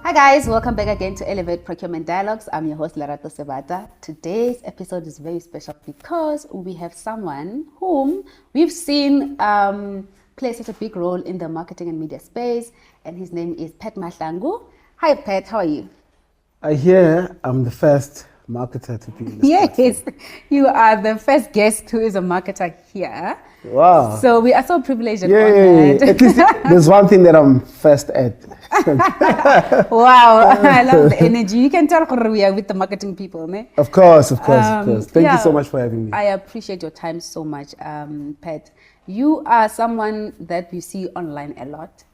Hi guys, welcome back again to Elevate Procurement Dialogues. I'm your host Lerato Sebata. Today's episode is very special because we have someone whom we've seen play such a big role in the marketing and media space, and his name is Pat Mahlangu. Hi Pat, how are you? I hear I'm the first marketer to be in this Yes, platform. you are the first guest who is a marketer here. Wow. So we are so privileged and Yeah. honored. At least there's one thing that I'm first at. Wow, I love the energy. You can tell we are with the marketing people, ne? Of course. Thank you so much for having me. I appreciate your time so much, Pat. You are someone that we see online a lot,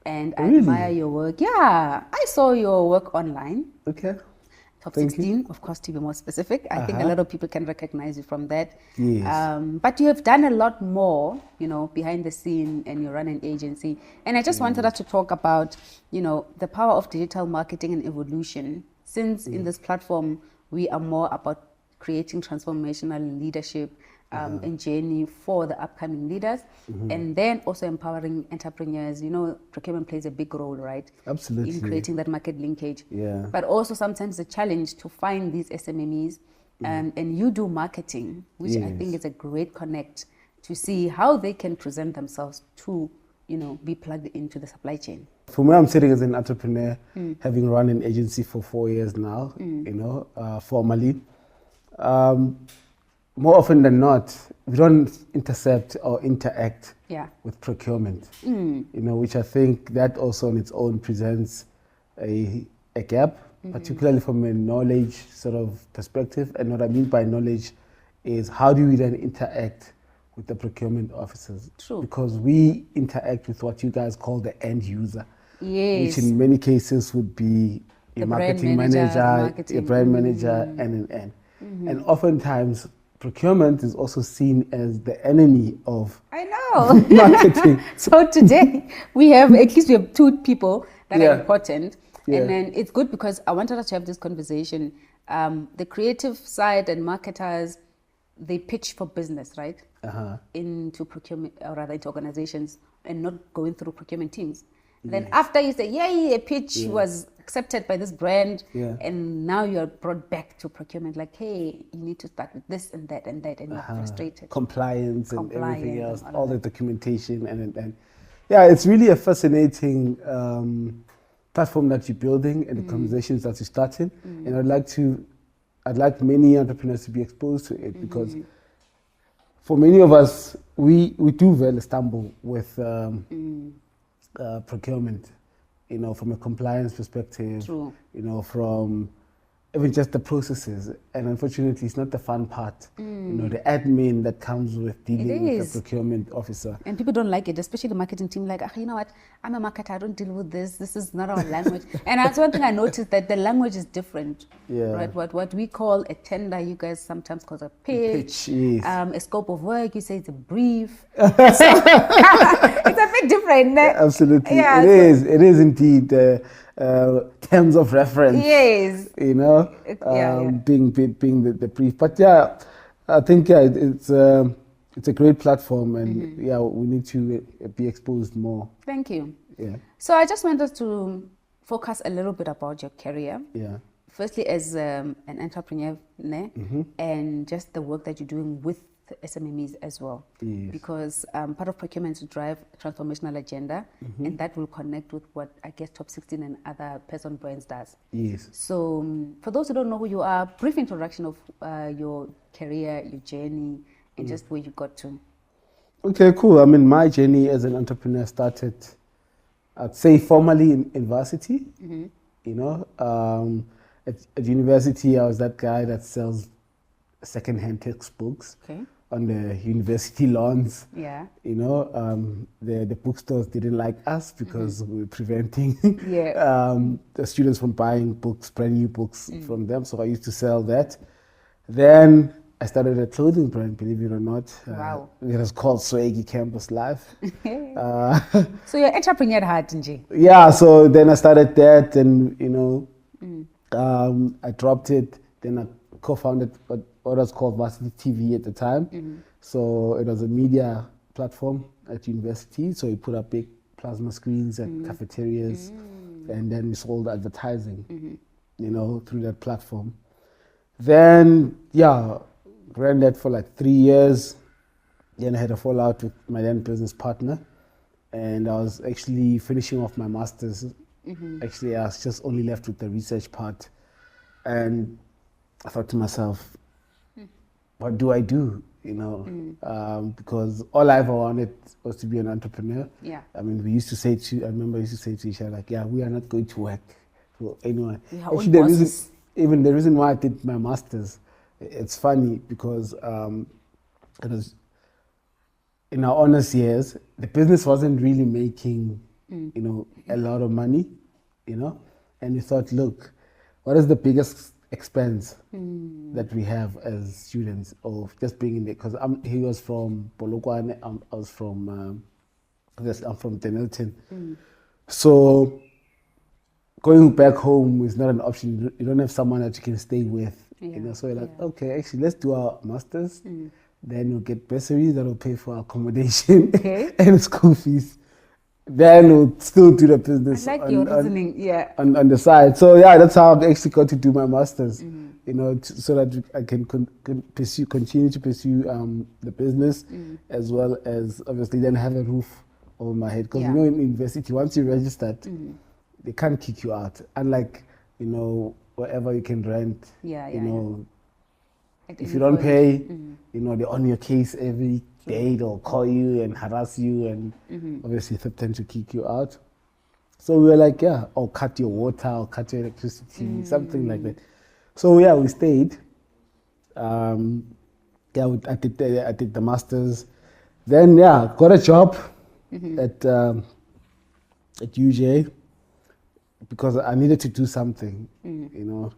and I Really? admire your work. Yeah, I saw your work online. Okay. Top Thank 16, of course, to be more specific. I think a lot of people can recognize you from that. Yes. But you have done a lot more, behind the scene, and you run an agency. And I just wanted us to talk about, the power of digital marketing and evolution. Since in this platform, we are more about creating transformational leadership and journey for the upcoming leaders, and then also empowering entrepreneurs. Procurement plays a big role, right? Absolutely. In creating that market linkage. Yeah. But also sometimes the challenge to find these SMMEs, and you do marketing, which I think is a great connect to see how they can present themselves to, be plugged into the supply chain. From where I'm sitting as an entrepreneur, having run an agency for 4 years now, formally, more often than not, we don't intercept or interact with procurement, which I think that also on its own presents a gap, particularly from a knowledge sort of perspective. And what I mean by knowledge is how do we then interact with the procurement officers? True. Because we interact with what you guys call the end user, Yes. which in many cases would be a The marketing brand manager, manager, marketing. a brand manager, and. And oftentimes, procurement is also seen as the enemy of I know. marketing. So today we have two people that are important. Yeah. And then it's good because I wanted us to have this conversation. The creative side and marketers, they pitch for business, right? Into procurement, or rather into organizations, and not going through procurement teams. Then after you say, yay, a pitch was accepted by this brand, and now you're brought back to procurement, like, hey, you need to start with this and that and that, and you're frustrated. Compliance and everything else, and all the documentation. And yeah, it's really a fascinating platform that you're building and the conversations that you're starting. And I'd like many entrepreneurs to be exposed to it, because for many of us, we do really stumble with procurement, from a compliance perspective. True. From even just the processes, and unfortunately it's not the fun part, the admin that comes with dealing with the procurement officer. And people don't like it, especially the marketing team, like, you know what, I'm a marketer, I don't deal with this is not our language. And that's one thing I noticed, that the language is different. Right? What we call a tender, you guys sometimes call a pitch. Yes. A scope of work, you say it's a brief. So, it's a bit different. Yeah, absolutely. Yeah, it is indeed terms of reference. Yes. Being the brief. But yeah, I think it's a great platform, and we need to be exposed more. Thank you. Yeah. So I just wanted to focus a little bit about your career. Yeah. Firstly, as an entrepreneur, and just the work that you're doing with SMMEs as well. Yes. Because part of procurement is to drive a transformational agenda, and that will connect with what I guess Top 16 and other person brands does. Yes. So for those who don't know who you are, brief introduction of your career, your journey, and just where you got to. Okay, cool. I mean, my journey as an entrepreneur started, I'd say, formally in varsity. At university, I was that guy that sells second-hand textbooks on the university lawns. Yeah. The bookstores didn't like us because we were preventing the students from buying books, brand new books from them. So I used to sell that. Then I started a clothing brand, believe it or not. Wow. It was called Swaggy Campus Life. So you're entrepreneur at heart, Nji? Yeah, so then I started that, and I dropped it. Then I co-founded what was called Varsity TV at the time. So it was a media platform at university. So we put up big plasma screens at cafeterias, and then we sold advertising, you know, through that platform. Then, ran that for like 3 years. Then I had a fallout with my then business partner, and I was actually finishing off my master's. Actually, I was just only left with the research part, and I thought to myself, what do I do? You know, because all I ever wanted was to be an entrepreneur. Yeah. I mean, I remember I used to say to each other, like, we are not going to work for anyone. Actually, the reason why I did my master's, it's funny because it was in our honors years, the business wasn't really making, you know, a lot of money, you know, and we thought, look, what is the biggest expense that we have as students of just being in there? Because he was from Polokwane, I was from, I'm from Denilton. So going back home is not an option. You don't have someone that you can stay with, you know. So we're like, okay, actually, let's do our masters. Then you'll get bursaries that will pay for accommodation and school fees. Then we'll still do the business I like your reasoning, on the side. So that's how I actually got to do my masters, you know, so that I can continue to pursue the business, as well as obviously then have a roof over my head. Because you know, in university, once you registered, they can't kick you out. Unlike, you know, wherever you can rent, you know, if you don't pay, you know, they're on your case every day. They'll call you and harass you, and obviously threaten to kick you out. So we were like, or cut your water, or cut your electricity, something like that. So we stayed. I did the masters. Then got a job at UJ because I needed to do something, you know.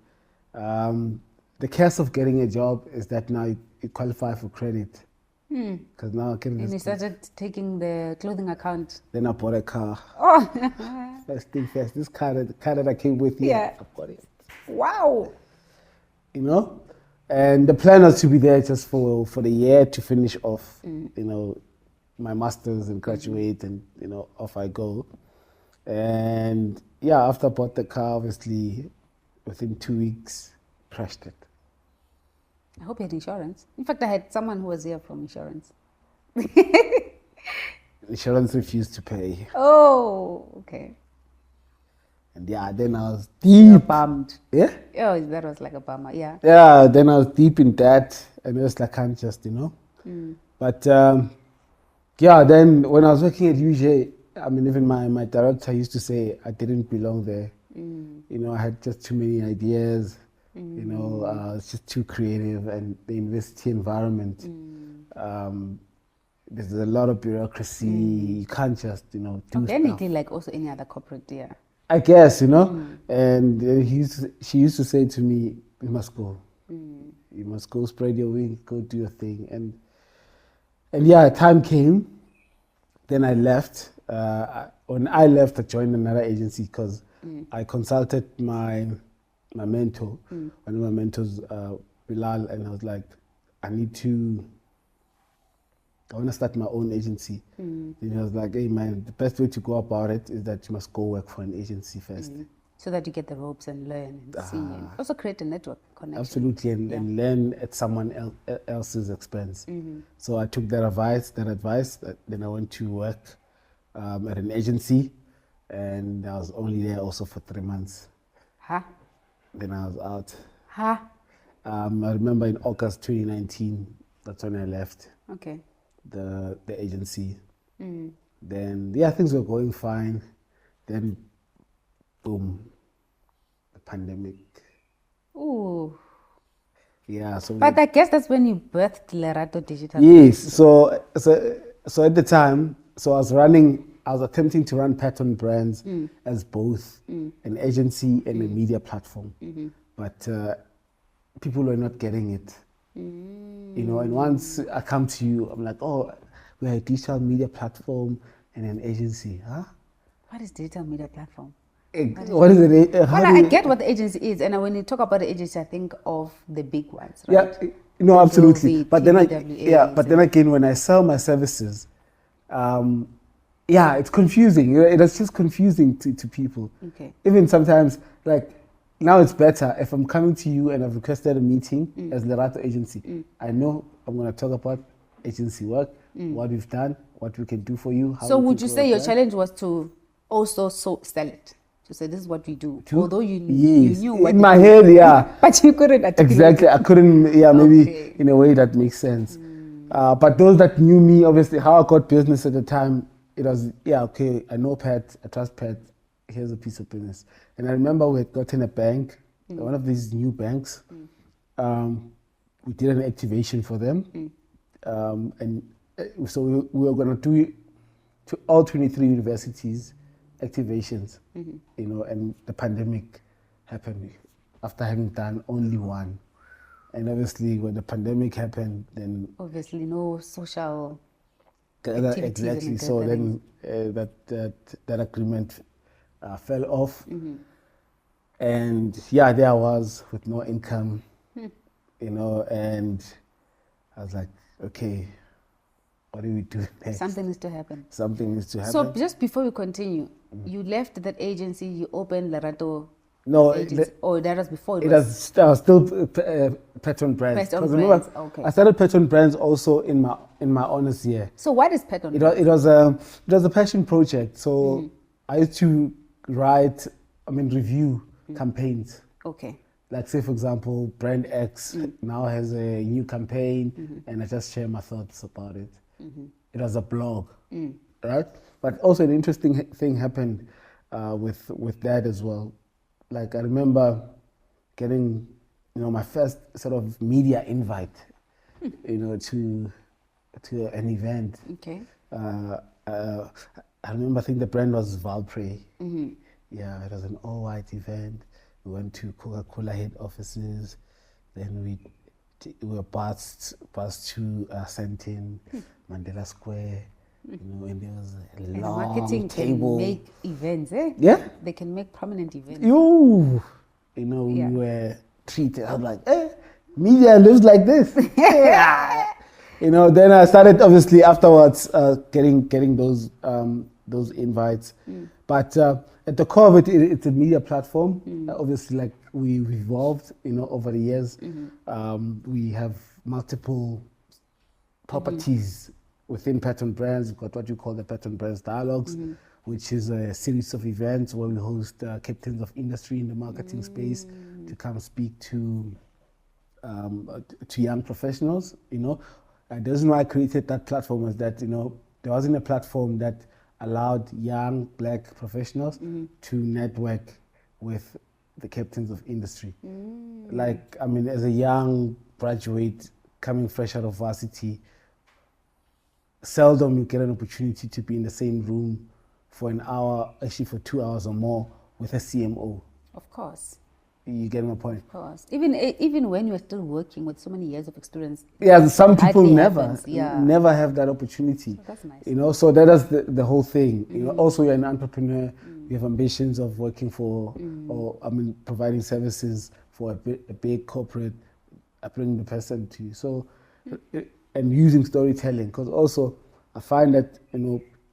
The curse of getting a job is that now you qualify for credit. Because now I can. And you started taking the clothing account. Then I bought a car. Oh! First thing first, the car that I came with here, I bought it. Wow! You know? And the plan was to be there just for the year to finish off, you know, my master's and graduate, and, you know, off I go. And after I bought the car, obviously, within 2 weeks, crashed it. I hope you had insurance. In fact, I had someone who was here from insurance. Insurance refused to pay. Oh, okay. And then I was deep. Bummed. Yeah? Oh, that was like a bummer, yeah. Yeah, then I was deep in that, and it was like, I can't just, you know. But, then when I was working at UJ, I mean, even my director used to say I didn't belong there. You know, I had just too many ideas. You know, it's just too creative, and the university environment, there's a lot of bureaucracy. You can't just, you know, do anything like also any other corporate, I guess, you know. And she used to say to me, you must go. You must go spread your wings, go do your thing. And time came. Then I left. When I left, I joined another agency because I consulted my mentor, one of my mentors, Rel, and I was like, I want to start my own agency. And he was like, hey man, the best way to go about it is that you must go work for an agency first. So that you get the ropes and learn and see, and also create a network connection. Absolutely, and learn at someone else's expense. So I took that advice, then I went to work at an agency, and I was only there also for 3 months. Then I was out. I remember in August 2019, that's when I left. Okay. The agency. Then things were going fine. Then boom, the pandemic. Ooh. Yeah. So. But I guess that's when you birthed Lerato Digital. Yes. So at the time, I was attempting to run Pattern Brands as both an agency and a media platform, but people were not getting it. You know, and once I come to you, I'm like, oh, we're a digital media platform and an agency, huh? What is digital media platform? What is it? I get what the agency is, and when you talk about the agency, I think of the big ones, right? Yeah, no, absolutely. But then again, when I sell my services, Yeah, it's confusing. It's just confusing to people. Okay. Even sometimes, like, now it's better if I'm coming to you and I've requested a meeting as Lerato agency. I know I'm going to talk about agency work, what we've done, what we can do for you. How so would you say your challenge was to also sell it? To say this is what we do, although you knew what in my head, but you couldn't articulate exactly. I couldn't, maybe okay. in a way that makes sense. But those that knew me, obviously, how I got business at the time, it was okay. I know Pat, I trust Pat. Here's a piece of business. And I remember we had gotten a bank, one of these new banks. We did an activation for them, and so we were going to do to all 23 universities activations, and the pandemic happened after having done only one. And obviously when the pandemic happened, then obviously no social activities. Exactly. So then that agreement fell off. And there I was with no income, and I was like, okay, what do we do next? Something needs to happen. Something needs to happen. So just before we continue, you left that agency, you opened Lerato. No, that was before. It was still Patron Brands. Remember, okay. I started Patron Brands also in my honors year. So what is Patron Brands? It was a passion project. So I used to review campaigns. Okay. Like, say, for example, Brand X now has a new campaign, and I just share my thoughts about it. It was a blog, right? But also an interesting thing happened with that as well. Like, I remember getting, my first sort of media invite, to an event. Okay. I remember, I think the brand was Valpre. Yeah, it was an all-white event. We went to Coca-Cola head offices. Then we were passed to Sentin, Mandela Square. And there was a long marketing table. Can make events, eh? Yeah. They can make prominent events. We were treated. I was like, media lives like this. Yeah. Then I started, obviously, afterwards, getting those invites. But at the core of it, it's a media platform. Obviously, like, we've evolved, over the years. We have multiple properties within Patron Brands. We've got what you call the Patron Brands Dialogues, which is a series of events where we host captains of industry in the marketing space to come speak to young professionals. The reason why I created that platform was that, there wasn't a platform that allowed young black professionals to network with the captains of industry. Like, as a young graduate coming fresh out of varsity, seldom you get an opportunity to be in the same room for an hour, actually for 2 hours or more, with a CMO. Of course. You get my point? Of course. Even when you're still working with so many years of experience. Yeah, some people never have that opportunity. So that's nice. So that is the whole thing. Also, you're an entrepreneur. You have ambitions of working for, providing services for a big corporate, bringing the person to you. So, and using storytelling, because also I find that,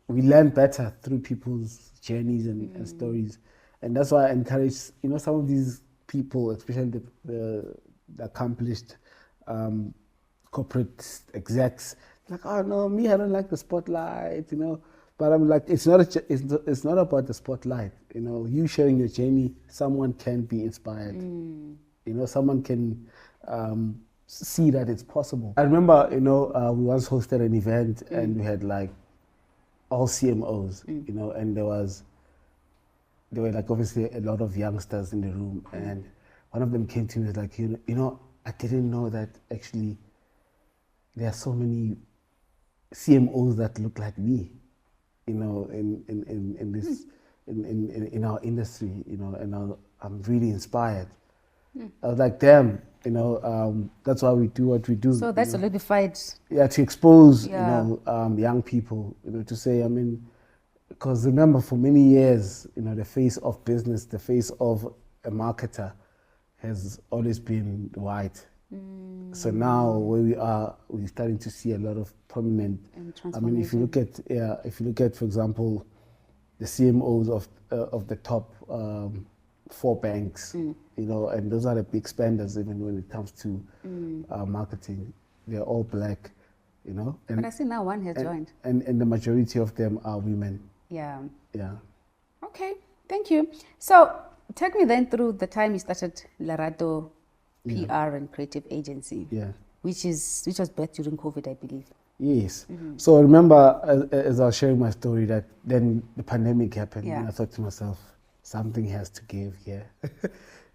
we learn better through people's journeys and stories. And that's why I encourage, some of these people, especially the accomplished corporate execs, like, oh no, me, I don't like the spotlight, But I'm like, it's not about the spotlight. You sharing your journey, someone can be inspired. Someone can see that it's possible. I remember, we once hosted an event and we had like all CMOs, and there were like obviously a lot of youngsters in the room, and one of them came to me and was like, I didn't know that actually there are so many CMOs that look like me, in our industry, and I'm really inspired. I was like, damn, that's why we do what we do. So that's solidified. Yeah, to expose, young people, to say, because remember, for many years, the face of business, the face of a marketer has always been white. So now where we are, we're starting to see a lot of prominent. I mean, if you look at, for example, the CMOs of the top 4 banks, you know, and those are the big spenders even when it comes to marketing. They're all black, you know. But I see now one has joined. And the majority of them are women. Yeah. Yeah. Okay, thank you. So take me then through the time you started Lerato PR and creative agency. Yeah. Which was birthed during COVID, I believe. Yes. So I remember as I was sharing my story that then the pandemic happened and I thought to myself, something has to give here.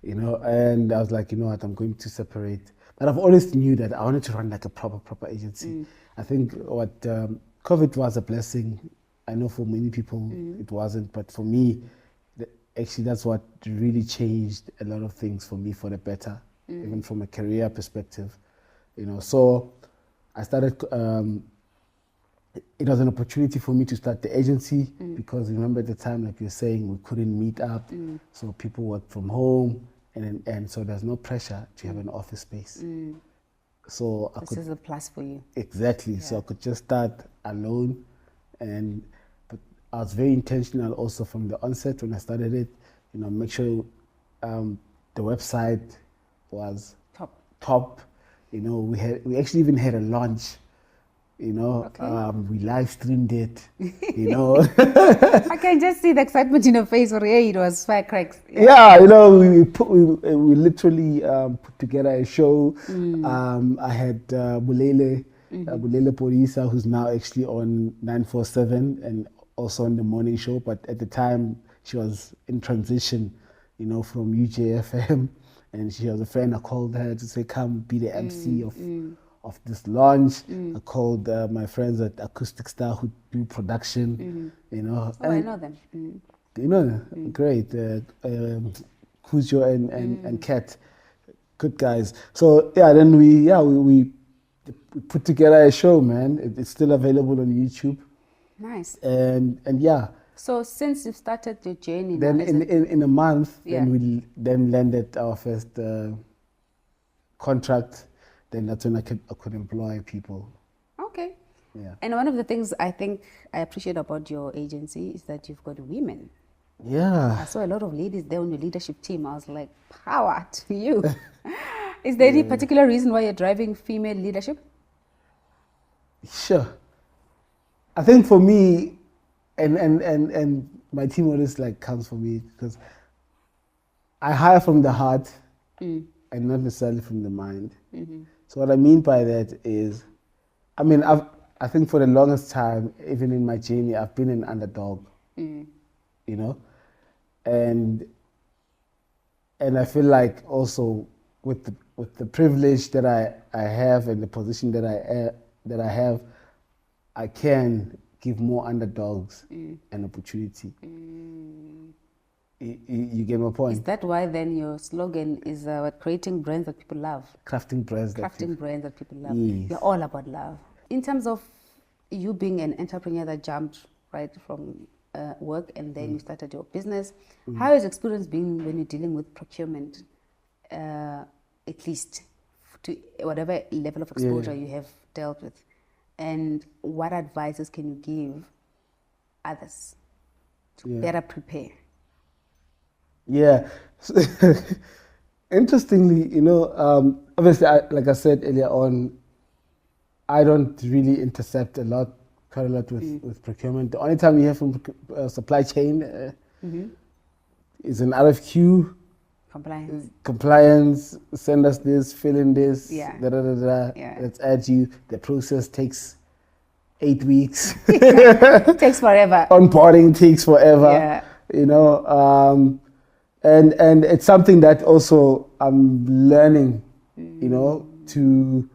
You know, and I was like, you know what, I'm going to separate. But I've always knew that I wanted to run like a proper agency. I think what COVID was a blessing. I know for many people it wasn't, but for me, actually that's what really changed a lot of things for me for the better, even from a career perspective. You know, so I started, it was an opportunity for me to start the agency because remember at the time, like you're saying, we couldn't meet up. So people worked from home and so there's no pressure to have an office space. So this is a plus for you. Exactly. Yeah. So I could just start alone but I was very intentional also from the onset when I started it, you know, make sure the website was top. You know, we actually even had a launch, you know, we live streamed it, you know. I can just see the excitement in your face, or it was firecracks. Yeah, you know, we literally put together a show. I had Bulele Porisa, who's now actually on 947 and also on the morning show, but at the time she was in transition, you know, from UJFM. And she was a friend. I called her to say, come be the MC of this launch. I called my friends at Acoustic Star who do production, you know. Oh, I know them. You know, great. Kujo and Kat, good guys. So, yeah, then we put together a show, man. It's still available on YouTube. Nice. And yeah. So since you've started your journey, then in a month, then we landed our first contract. Then that's when I could employ people. Okay. Yeah. And one of the things I think I appreciate about your agency is that you've got women. Yeah. I saw a lot of ladies there on your leadership team. I was like, power to you. Is there any particular reason why you're driving female leadership? Sure. I think for me, and my team always like comes for me because I hire from the heart and not necessarily from the mind. So what I mean by that is, I mean, I think for the longest time, even in my journey, I've been an underdog, you know, and I feel like also with the privilege that I have and the position that I have, I can give more underdogs an opportunity. You get my point? Is that why then your slogan is creating brands that people love? Crafting brands that people love. Yes. You're all about love. In terms of you being an entrepreneur that jumped right from work and then you started your business, how has experience been when you're dealing with procurement, at least to whatever level of exposure you have dealt with? And what advices can you give others to better prepare? Yeah. Interestingly, you know, obviously, like I said earlier on, I don't really intercept quite a lot with procurement. The only time you hear from supply chain is an RFQ. Compliance, send us this, fill in this, let's add you. The process takes 8 weeks. Takes forever. Onboarding takes forever. You know, and it's something that also I'm learning, you know, to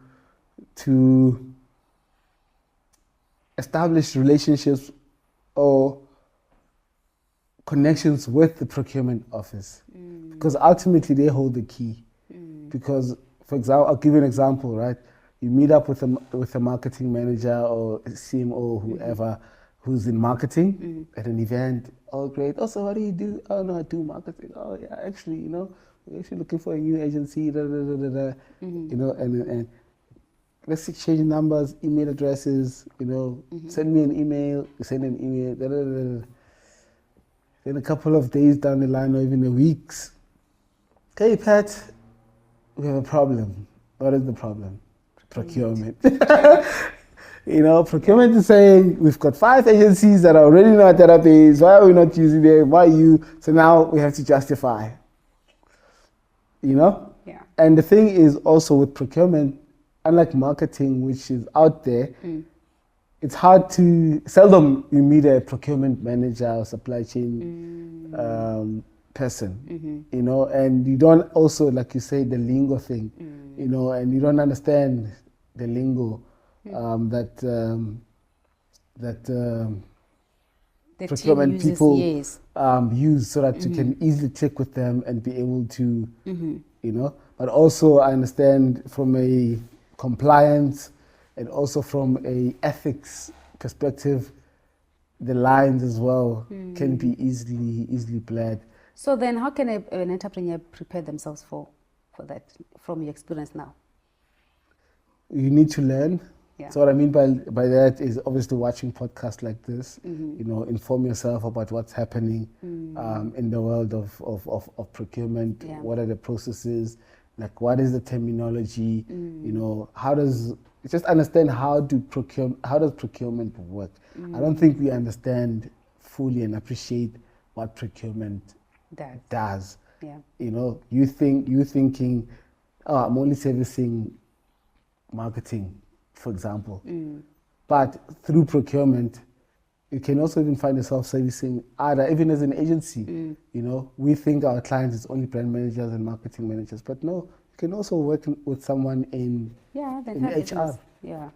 establish relationships or connections with the procurement office, because ultimately they hold the key. Because, for example, I'll give you an example, right? You meet up with a marketing manager or a CMO, whoever, who's in marketing at an event. Oh, great. Oh, so what do you do? Oh, no, I do marketing. Oh, yeah, actually, you know, we're actually looking for a new agency, and let's exchange numbers, email addresses, send me an email, send an email, Then a couple of days down the line, or even a weeks, hey Pat, we have a problem. What is the problem? Procurement. Procurement is saying we've got 5 agencies that are already in our database. Why are we not using them? Why you? So now we have to justify. Yeah. And the thing is also with procurement, unlike marketing, which is out there, it's hard to, seldom you meet a procurement manager or supply chain person, and you don't also, like you say, the lingo thing, and you don't understand the lingo that procurement people use so that you can easily click with them and be able to, but also I understand from a compliance and also from a ethics perspective, the lines as well can be easily blurred. So then how can an entrepreneur prepare themselves for that from your experience now? You need to learn. Yeah. So what I mean by that is obviously watching podcasts like this, inform yourself about what's happening in the world of procurement. Yeah. What are the processes? Like what is the terminology? How does just understand how does procurement work? I don't think we understand fully and appreciate what procurement does. Yeah. You thinking, oh, I'm only servicing marketing, for example. But through procurement, you can also even find yourself servicing other, even as an agency. We think our clients is only brand managers and marketing managers, but no, you can also work with someone in HR. Yeah.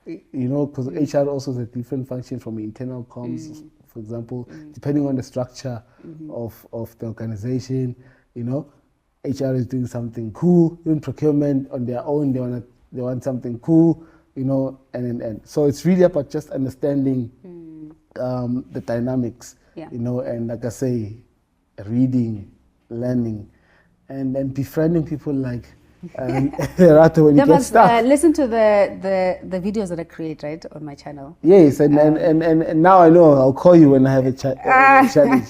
Because HR also has a different function from internal comms, for example, depending on the structure of the organization. HR is doing something cool. Even procurement on their own, they want something cool. And so it's really about just understanding the dynamics. Yeah. And like I say, reading, learning, and then befriending people like Lerato when you get stuck. Listen to the videos that I create, right, on my channel. Yes, and now I know I'll call you when I have a challenge.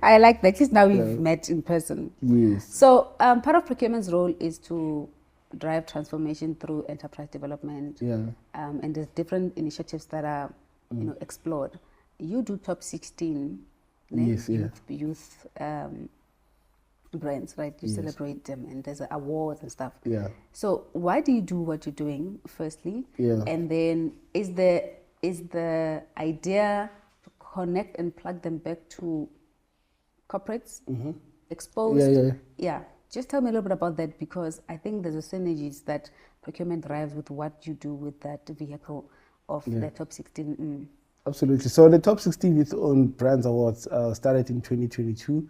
I like that. At least now we've met in person. Yes. So part of procurement's role is to drive transformation through enterprise development. Yeah. And there's different initiatives that are explored. You do top 16 yes, youth brands, right? You celebrate them, and there's awards and stuff. Yeah. So why do you do what you're doing, firstly? Yeah. And then is the idea to connect and plug them back to corporates, exposed? Yeah. Just tell me a little bit about that, because I think there's a synergies that procurement drives with what you do with that vehicle of the top 16. Absolutely. So the top 16 Youth-Owned Brands Awards started in 2022.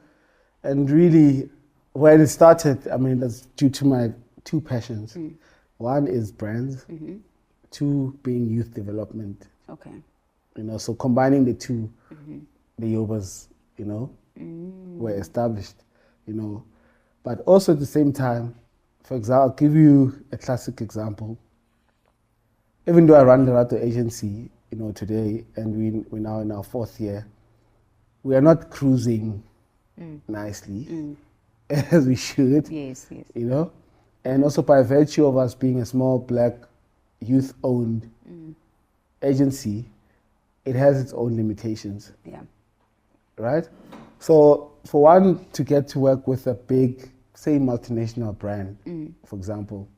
And really, when it started, that's due to my 2 passions. One is brands, 2 being youth development. Okay. So combining the 2, the Yobas, were established, But also at the same time, for example, I'll give you a classic example. Even though I run the Lerato agency, today, and we're now in our 4th year, we are not cruising nicely as we should. Yes. And also by virtue of us being a small black youth-owned agency, it has its own limitations. Yeah. Right? So for one to get to work with a big, say, multinational brand, for example,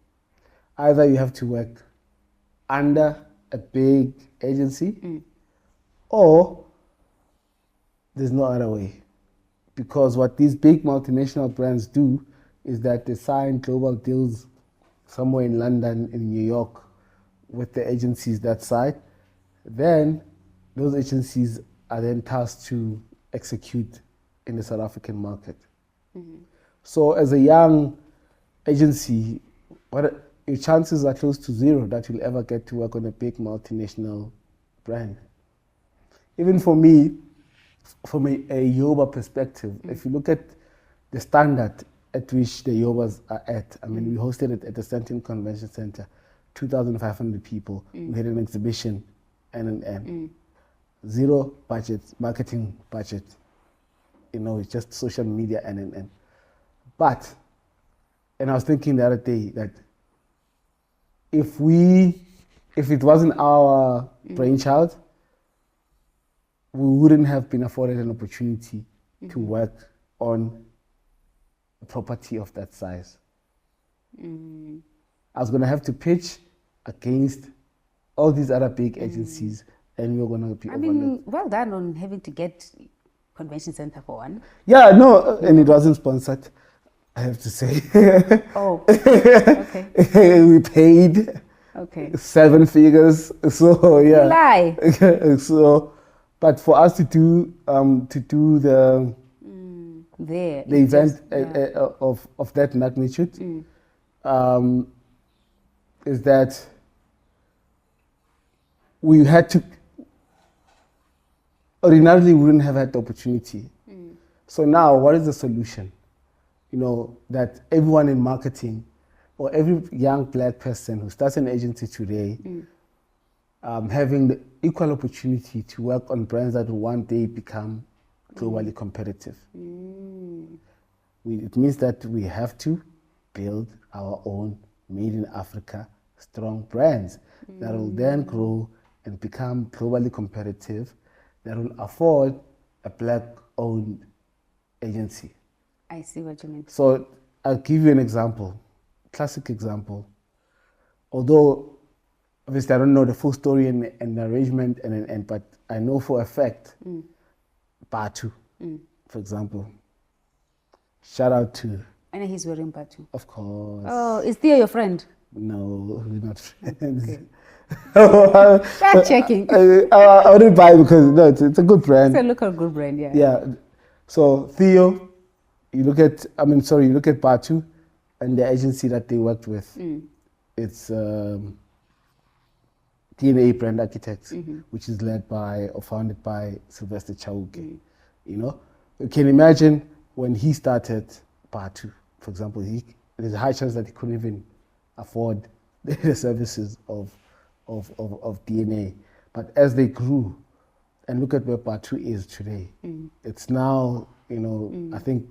either you have to work under a big agency or there's no other way. Because what these big multinational brands do is that they sign global deals somewhere in London, in New York, with the agencies that side. Then those agencies are then tasked to execute in the South African market. So as a young agency, your chances are close to 0 that you'll ever get to work on a big multinational brand. Even for me, from a Yoruba perspective, if you look at the standard at which the Yobas are at. I mean, we hosted it at the Stanton Convention Center, 2,500 people. We had an exhibition, and zero budget, marketing budget. You know, it's just social media, and. But, and I was thinking the other day that if it wasn't our brainchild, we wouldn't have been afforded an opportunity to work on a property of that size. I was going to have to pitch against all these other big agencies, and we were going to be overlooked. Well done on having to get convention center for one. Yeah, no, and it wasn't sponsored, I have to say. Oh, okay. We paid 7 figures, so yeah. Lie. So, but for us to do the event of that magnitude, is that we had to. Ordinarily, we wouldn't have had the opportunity. So now, what is the solution? You know, that everyone in marketing or every young black person who starts an agency today, having the equal opportunity to work on brands that will one day become globally competitive. It means that we have to build our own made in Africa strong brands that will then grow and become globally competitive, that will afford a black-owned agency. I see what you mean. So I'll give you an example, classic example. Although obviously I don't know the full story and the arrangement, but I know for a fact, Batu, for example. Shout out to. I know he's wearing Batu. Of course. Oh, is Theo your friend? No, we're not friends. Okay. Fact checking. I wouldn't buy it because no, it's a good brand. It's a good brand, yeah. Yeah. So Theo, you look at Batu and the agency that they worked with. It's DNA Brand Architects, which is led by or founded by Sylvester Chauke. You know, you can imagine when he started Batu, for example, there's a high chance that he couldn't even afford the services of DNA. But as they grew, and look at where Batu is today, it's now, you know, I think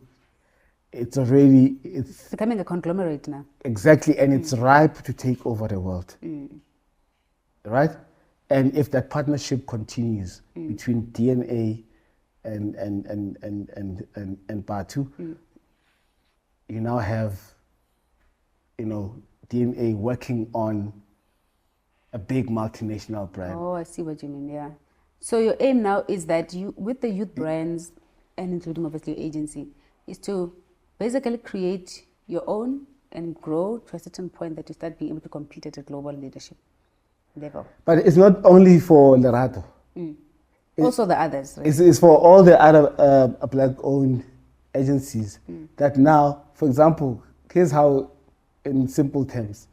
it's becoming a conglomerate now. Exactly, and it's ripe to take over the world. Right? And if that partnership continues between DNA and Batu, you now have, you know, DNA working on a big multinational brand. Oh, I see what you mean, yeah. So your aim now is that you, with the youth brands, and including obviously your agency, is to basically create your own and grow to a certain point that you start being able to compete at a global leadership level. But it's not only for Lerato. Also the others, right? It's for all the other black-owned agencies that now, for example, here's how, in simple terms,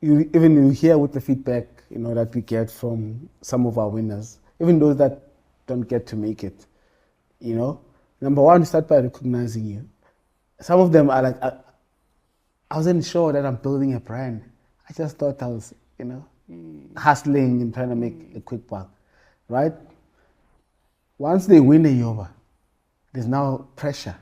you hear with the feedback, you know, that we get from some of our winners, even those that don't get to make it, you know. Number one, start by recognizing you. Some of them are like, I wasn't sure that I'm building a brand. I just thought I was, you know, hustling and trying to make a quick buck, right? Once they win a Yoba, there's now pressure,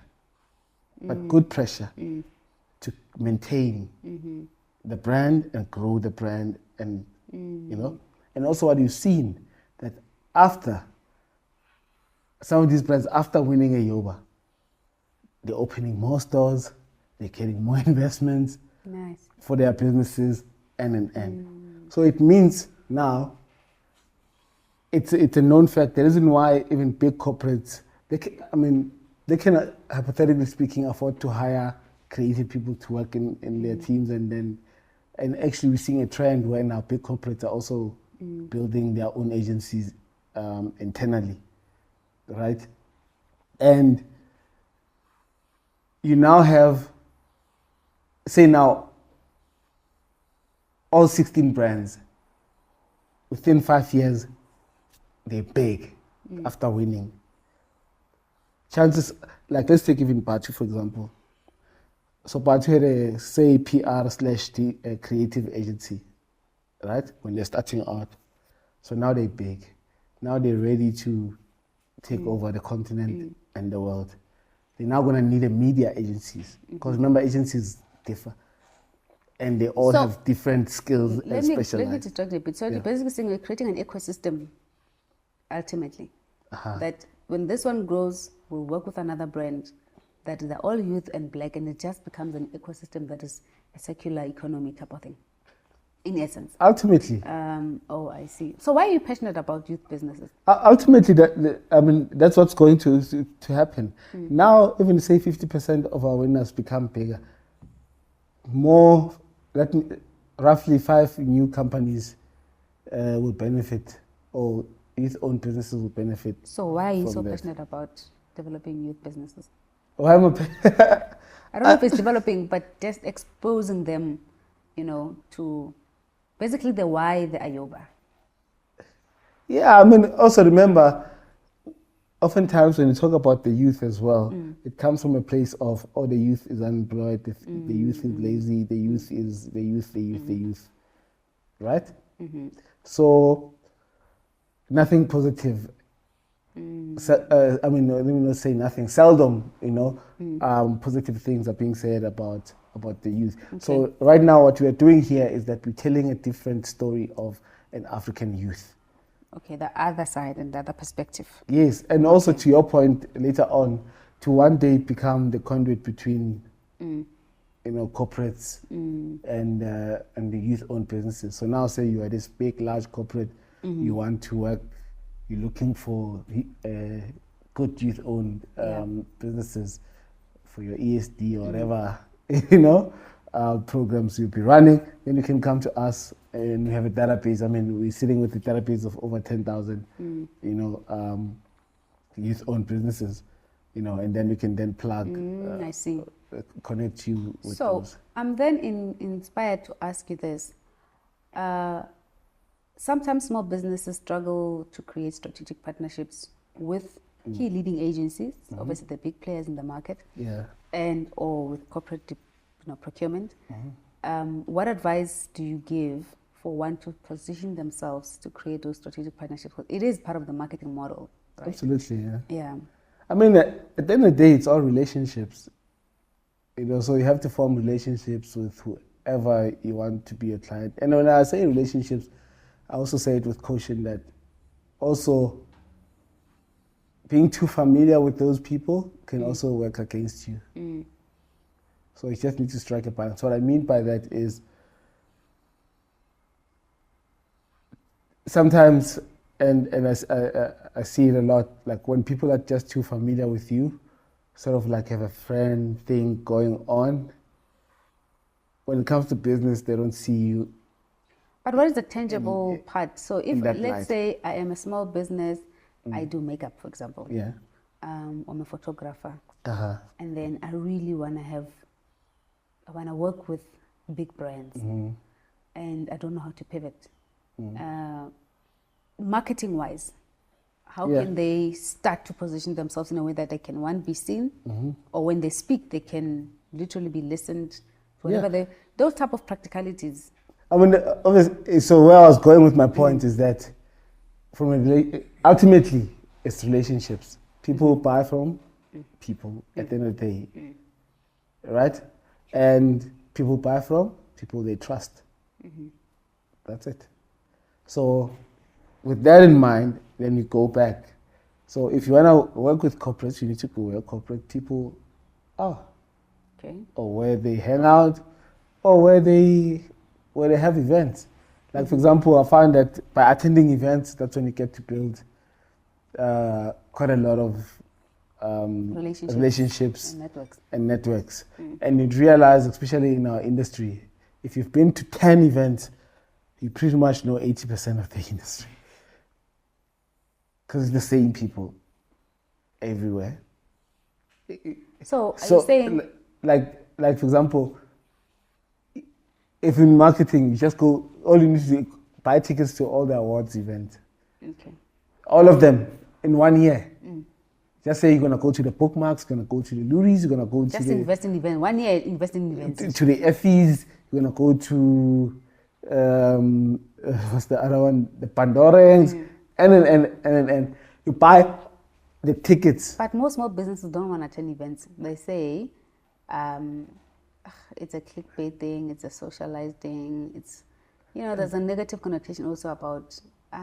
but good pressure to maintain the brand and grow the brand, and you know, and also what you've seen that after some of these brands, after winning a Yoba, they're opening more stores, they're getting more investments for their businesses, and. So it means now it's a known fact. The reason why even big corporates, they can hypothetically speaking afford to hire creative people to work in their teams, and actually we're seeing a trend where now big corporates are also building their own agencies internally, right? And you now have, say now, all 16 brands, within 5 years, they're big after winning. like let's take even Batu, for example. So Batu had a, say, PR/creative agency, right? When they're starting out. So now they're big. Now they're ready to take over the continent and the world. They're now going to need a media agencies. Because remember, agencies differ. And they all have different skills and specialized. Let me distract a bit. So you're basically saying we're creating an ecosystem, ultimately. That when this one grows, we'll work with another brand that is all youth and black, and it just becomes an ecosystem that is a circular economy type of thing, in essence. Ultimately. Oh, I see. So why are you passionate about youth businesses? Ultimately, that's what's going to happen. Now, even say 50% of our winners become bigger. Roughly 5 new companies will benefit, or youth-owned businesses will benefit. So why are you so passionate about developing youth businesses? Why am I don't know if it's developing, but just exposing them, to basically the why, the Ayoba. Yeah, also remember, oftentimes when you talk about the youth as well, it comes from a place of, the youth is unemployed, the youth is lazy, the youth, right? So, nothing positive. Let me not say nothing. Seldom, positive things are being said about the youth. Okay. So right now what we are doing here is that we're telling a different story of an African youth. Okay, the other side and the other perspective. Yes, and also to your point later on, to one day become the conduit between, corporates and the youth-owned businesses. So now say you are this big, large corporate, you want to work, you're looking for good youth-owned businesses for your ESD or whatever, programs you'll be running. Then you can come to us, and we have a database. We're sitting with a database of over 10,000, youth-owned businesses, and then we can then plug, I see. Connect you with So those. I'm then inspired to ask you this. Sometimes small businesses struggle to create strategic partnerships with key leading agencies, obviously the big players in the market, or with corporate procurement. What advice do you give for one to position themselves to create those strategic partnerships? It is part of the marketing model, right? Absolutely, yeah. Yeah. At the end of the day, it's all relationships. So you have to form relationships with whoever you want to be a client. And when I say relationships, I also say it with caution that also being too familiar with those people can also work against you. So you just need to strike a balance. What I mean by that is sometimes, and I see it a lot, like when people are just too familiar with you, sort of like have a friend thing going on. When it comes to business, they don't see you. But what is the tangible part? So if, let's say I am a small business, I do makeup, for example. Yeah. I'm a photographer. And then I really want to work with big brands. And I don't know how to pivot. Marketing-wise, how can they start to position themselves in a way that they can, one, be seen, or when they speak, they can literally be listened to, whatever those type of practicalities. Obviously, so where I was going with my point is that ultimately, it's relationships. People buy from people at the end of the day, right? And people buy from people they trust. That's it. So with that in mind, then you go back. So if you want to work with corporates, you need to go where corporate people are. Okay. Or where they hang out, or where they have events. Like for example, I found that by attending events, that's when you get to build quite a lot of relationships and networks. And you'd realize, especially in our industry, if you've been to 10 events, you pretty much know 80% of the industry. Because it's the same people everywhere. So are you saying... Like for example, if in marketing, you just go, all you need to do, buy tickets to all the awards events. Okay. All of them in 1 year. Just say you're going to go to the bookmarks, you're going to go to the Luris, you're going to go just invest in events. 1 year, invest in events. To the FEs, you're going to go to, what's the other one? The Pandorans. And you buy the tickets. But most small businesses don't want to attend events. They say it's a clickbait thing, it's a socialized thing. It's, there's a negative connotation also about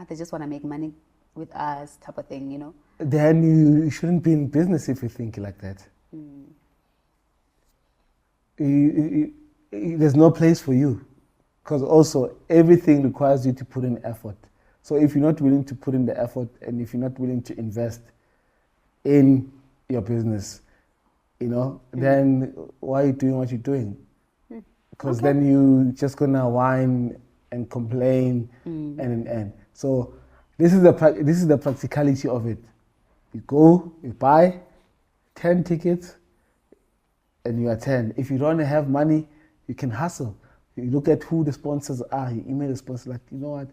they just want to make money with us type of thing, Then you shouldn't be in business if you think like that. There's no place for you, because also everything requires you to put in effort. So if you're not willing to put in the effort, and if you're not willing to invest in your business, then why are you doing what you're doing? Because then you're just gonna whine and complain and. So this is the practicality of it. You go, you buy 10 tickets, and you attend. If you don't have money, you can hustle. You look at who the sponsors are. You email the sponsor like, you know what?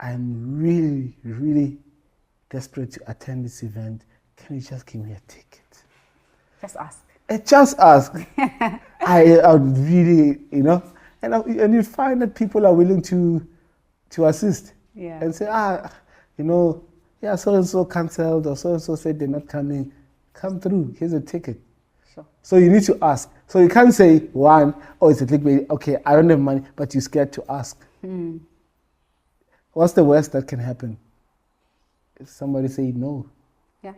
I'm really, really desperate to attend this event. Can you just give me a ticket? Just ask. Just ask. I would really, and you find that people are willing to assist. Yeah. And say, so-and-so cancelled, or so-and-so said they're not coming. Come through, here's a ticket. Sure. So you need to ask. So you can't say, it's a clickbait, okay, I don't have money, but you're scared to ask. What's the worst that can happen? If somebody say no. Yeah.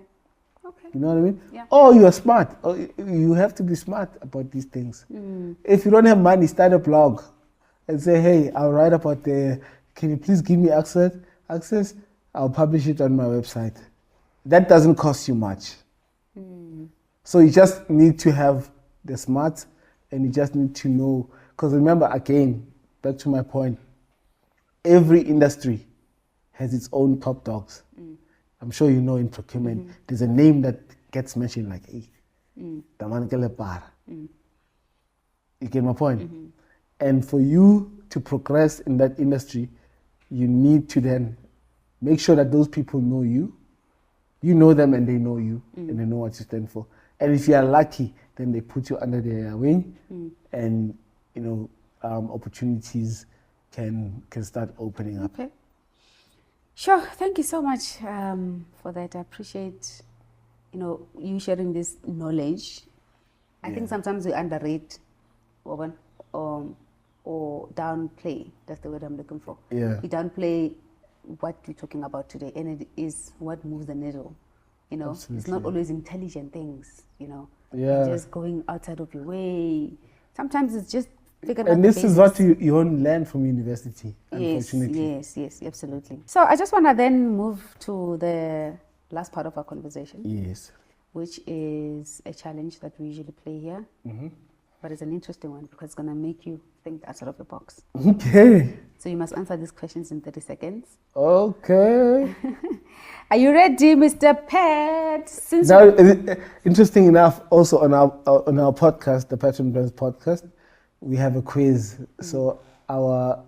Okay. You know what I mean? Yeah. Oh, you are smart. Oh, you have to be smart about these things. If you don't have money, start a blog and say, hey, I'll write about can you please give me access? I'll publish it on my website. That doesn't cost you much. So you just need to have the smarts, and you just need to know. Because remember, again, back to my point, every industry has its own top dogs. I'm sure you know in procurement, there's a name that gets mentioned like, hey, you get my point? And for you to progress in that industry, you need to then make sure that those people know you. You know them and they know you, and they know what you stand for. And if you are lucky, then they put you under their wing, and opportunities can start opening up. Okay. Sure. Thank you so much for that. I appreciate you sharing this knowledge. I think sometimes we underrate or downplay. That's the word I'm looking for. Yeah. We downplay what we're talking about today, and it is what moves the needle. Absolutely. It's not always intelligent things. Yeah. Just going outside of your way. Sometimes it's just figuring out. And this is what you won't learn from university. Unfortunately. Yes, absolutely. So I just want to then move to the last part of our conversation. Yes. Which is a challenge that we usually play here. But it's an interesting one because it's going to make you think outside of the box. Okay. So you must answer these questions in 30 seconds. Okay. Are you ready, Mr. Pat? Now, interesting enough, also on our podcast, the Pat and Brands podcast, we have a quiz. So our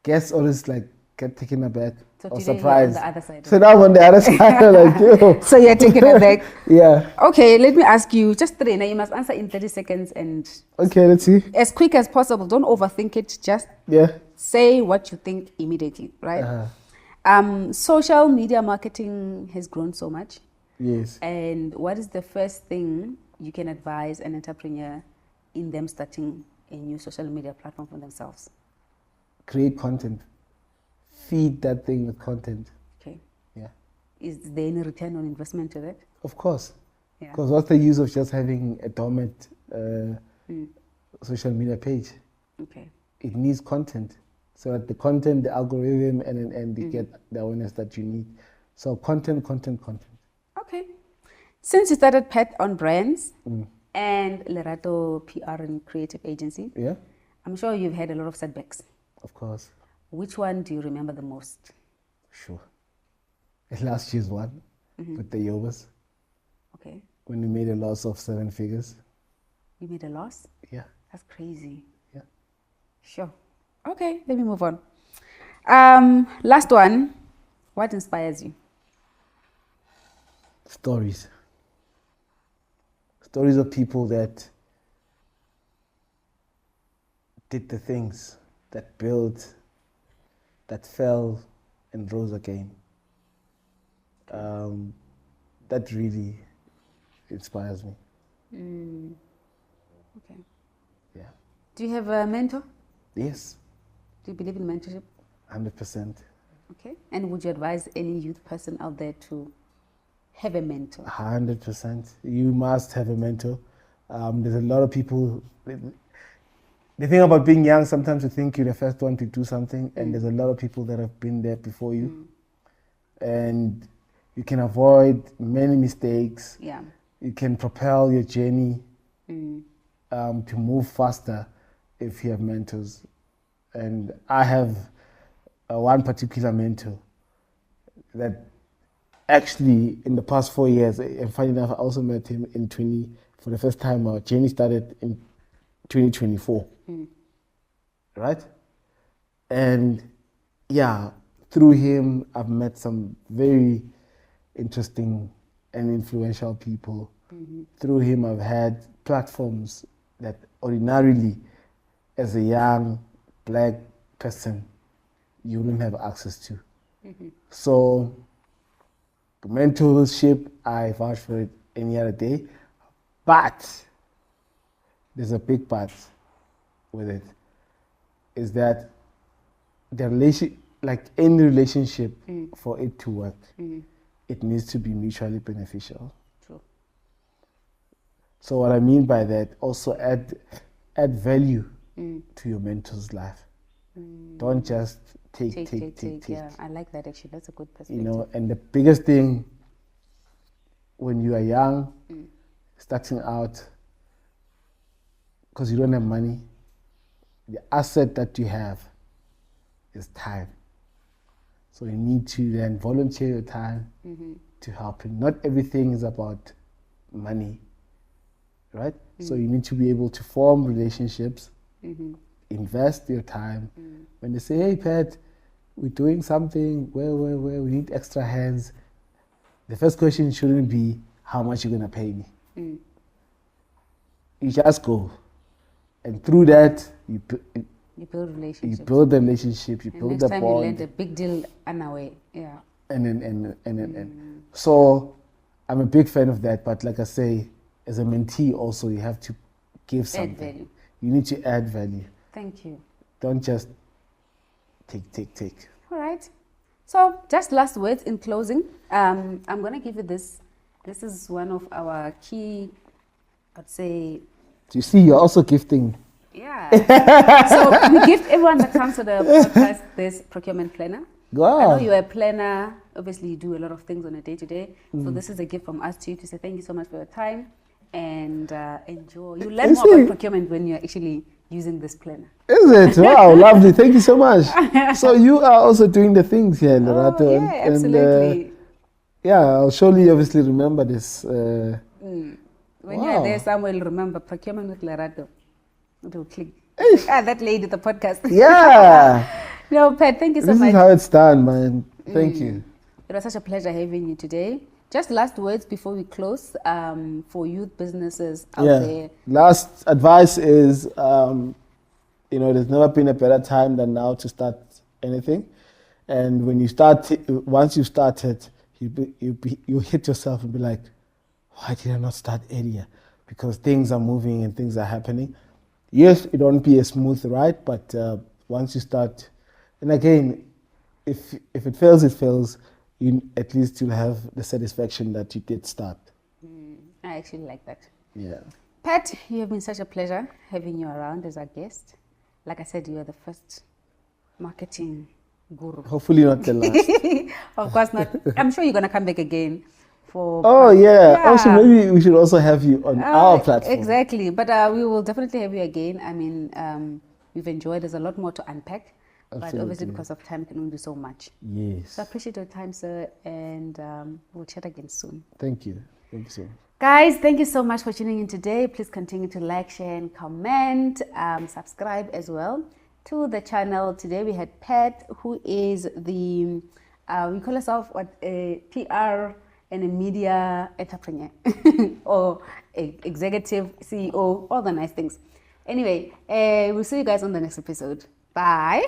guests always get taken aback or surprised. On the other side. So now I'm on the other side, like you. So you're taken aback. Yeah. Okay, let me ask you just 3. Now you must answer in 30 seconds and. Okay, let's see. As quick as possible. Don't overthink it. Just say what you think immediately, right? Social media marketing has grown so much. Yes. And what is the first thing you can advise an entrepreneur in them starting a new social media platform for themselves? Create content. Feed that thing with content. Okay. Yeah. Is there any return on investment to that? Of course. Because what's the use of just having a dormant social media page? Okay. It needs content. So that the content, the algorithm, and you get the awareness that you need. So content. Okay. Since you started Pat on Brands and Lerato PR and Creative Agency, I'm sure you've had a lot of setbacks. Of course. Which one do you remember the most? Sure. Last year's one with the Yobas. Okay. When we made a loss of 7 figures. You made a loss? Yeah. That's crazy. Yeah. Sure. Okay, let me move on. Last one. What inspires you? Stories. Stories of people that did the things, that built, that fell and rose again. That really inspires me. Okay. Yeah. Do you have a mentor? Yes. Do you believe in mentorship? 100%. Okay. And would you advise any youth person out there to have a mentor? 100%. You must have a mentor. There's a lot of people. The thing about being young, sometimes you think you're the first one to do something, and there's a lot of people that have been there before you. And you can avoid many mistakes. Yeah. You can propel your journey to move faster if you have mentors. And I have one particular mentor that actually in the past 4 years, and funny enough, I also met him for the first time. Our journey started in 2024, right? And yeah, through him, I've met some very interesting and influential people. Through him, I've had platforms that ordinarily, as a young black person, you wouldn't have access to. So, mentorship, I vouch for it any other day. But there's a big but with it, is that like any relationship, for it to work, it needs to be mutually beneficial. True. So what I mean by that, also add value to your mentor's life. Don't just take. Yeah, I like that actually. That's a good perspective. You know, and the biggest thing when you are young, starting out, because you don't have money, the asset that you have is time. So you need to then volunteer your time to help him. Not everything is about money, right? So you need to be able to form relationships, invest your time. When they say, hey, Pat, we're doing something, where, we need extra hands, the first question shouldn't be, how much you're going to pay me? You just go. And through that, you build relationships. You build the relationship, you and build next the time bond. you land a big deal anyway. Yeah. And so I'm a big fan of that, but like I say, as a mentee also, you have to give something. Add value. You need to add value. Thank you. Don't just take. All right. So just last words in closing. I'm going to give you this. This is one of our key, I'd say. You see, you're also gifting. Yeah. So we gift everyone that comes to the podcast this procurement planner. Wow. I know you're a planner. Obviously, you do a lot of things on a day-to-day. So this is a gift from us to you to say thank you so much for your time and enjoy. You learn more about procurement when you're actually using this planner. Is it? Wow, lovely. Thank you so much. So you are also doing the things here, Lerato. Oh, yeah, absolutely. And, yeah, I'll surely obviously remember this. When you're there, someone will remember procurement with Lerato. It will click. That lady, the podcast. Yeah. No, Pat, thank you so much. This is how it's done, man. Thank you. It was such a pleasure having you today. Just last words before we close for youth businesses out there. Last advice is, there's never been a better time than now to start anything. And when you start, once you started, you hit yourself and be like, why did I not start earlier? Because things are moving and things are happening. Yes, it won't be a smooth ride, but once you start, and again, if it fails, it fails. At least you'll have the satisfaction that you did start. I actually like that. Yeah. Pat, you have been such a pleasure having you around as our guest. Like I said, you are the first marketing guru. Hopefully not the last. Of course not. I'm sure you're going to come back again. Yeah. Also, maybe we should also have you on our platform. Exactly. But we will definitely have you again. I mean, we've enjoyed. There's a lot more to unpack. Absolutely. But obviously, because of time, can only do so much. Yes. So I appreciate your time, sir. And we'll chat again soon. Thank you. Thank you so much. Guys, thank you so much for tuning in today. Please continue to like, share, and comment. Subscribe as well to the channel. Today we had Pat, who is the, we call ourselves a PR and a media entrepreneur or a executive CEO, all the nice things. Anyway, we'll see you guys on the next episode. Bye.